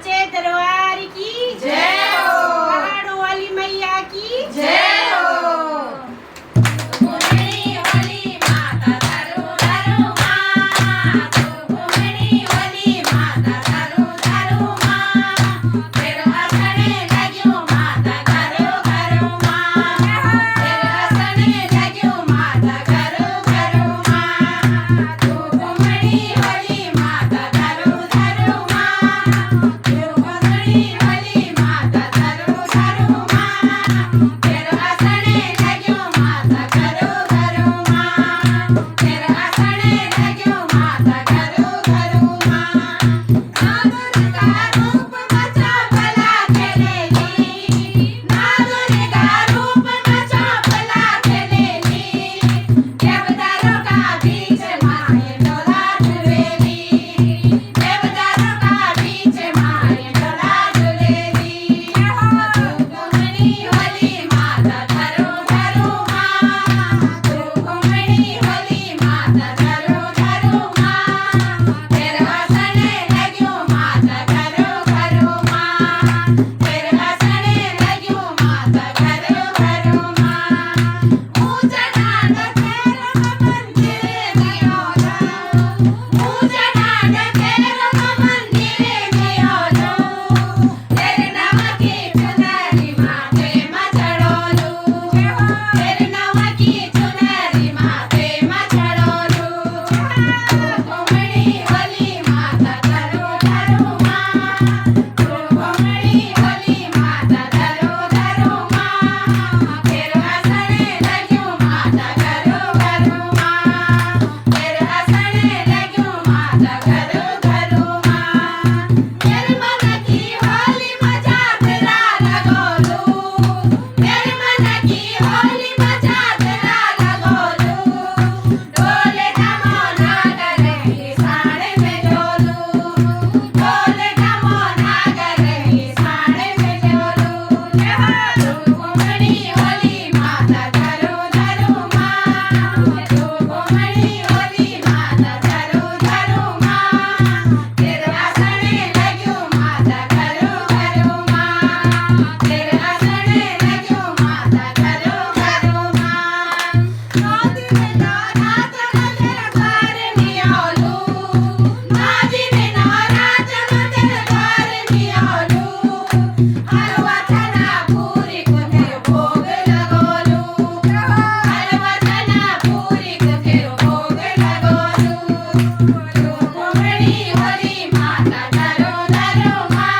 साचे दरबार की जय हो। पहाड़ों वाली मैया की जय हो। घुमड़ी वाली माता दारू दारू माँ, तू घुमड़ी वाली माता दारू दारू माँ, तेरे हंसने लग्यो माता घरो घरो माँ, तेरे हंसने लग्यो माता घरो घरो माँ, तू घुमड़ी वाली माता दारू दारू माँ, तू घुमड़ी वाली माता दारू दारू माँ, तेरे हंसने लग्यो माता घरो घरो माँ, तेरे हंसने लग्यो माता घरो घरो माँ। नागुर का रूप मचा भला खेलेली, नागुर का रूप मचा भला खेलेली, देवदारों का बीच माए डोला झूलेली, देवदारों का बीच माए डोला झूलेली। तू घुमड़ी वाली माता धरो धरो माँ, तू घुमड़ी वाली माता धरो धरो माँ, तेरे हंसने लग्यो माता घरो घरो माँ, तेरे हंसने लग्यो माता घरो घरो माँ। ऊंचा डांड तेरा मंदिर में ओलो, ऊंचा डांड तेरा मंदिर में ओलो, तेरे नाम की चुनरी माथे में चढ़ोलू, तेरे नाम की चुनरी माथे में चढ़ोलू। घुमड़ी वाली माता धरो धरो माँ, तू घुमड़ी वाली माता धरो धरो माँ, तेरे हंसने लग्यो माता घरो घरो माँ, तेरे हंसने लग्यो माता घरो घरो माँ। तेरे मन की होली मजाक ला लगोलू, तेरे मन की होली मजाक ला लगोलू, डोले डमो नागर ही साड़े में जोलू, डोले डमो नागर ही साड़े में जोलू। तू घुमड़ी वाली माता धरो धरो माँ, तू घुमड़ी वाली माता धरो धरो माँ, तेरे हंसने लग्यो माता घरो घरो माँ, तेरे हंसने लग्यो माता घरो घरो माँ। नादी में नाराज तेरे द्वार में आलू, नादी में नाराज तेरे द्वार में आलू, हलवा चना पूरी को तेरे भोग लगोलू, हलवा चना पूरी को तेरे भोग लगोलू। तू घुमड़ी वाली माता धरो धरो माँ,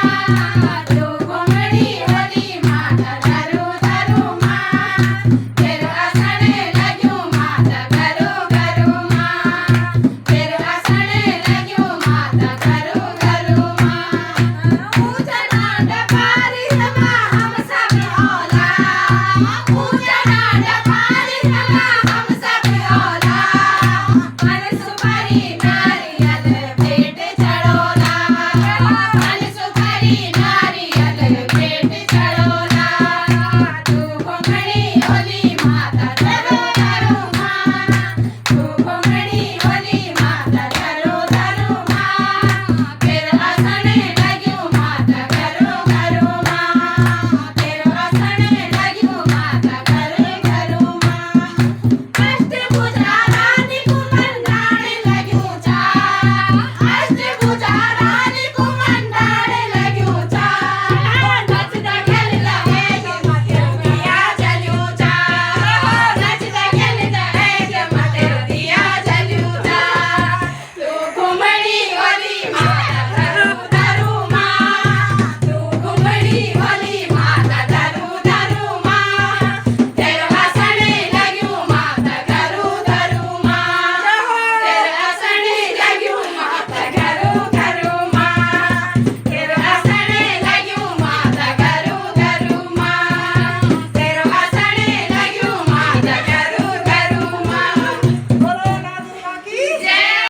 तू घुमड़ी वाली माता धरो धरो माँ, तेरे हंसने लग्यो माता घरो घरो माँ, तेरे हंसने लग्यो माता घरो घरो माँ।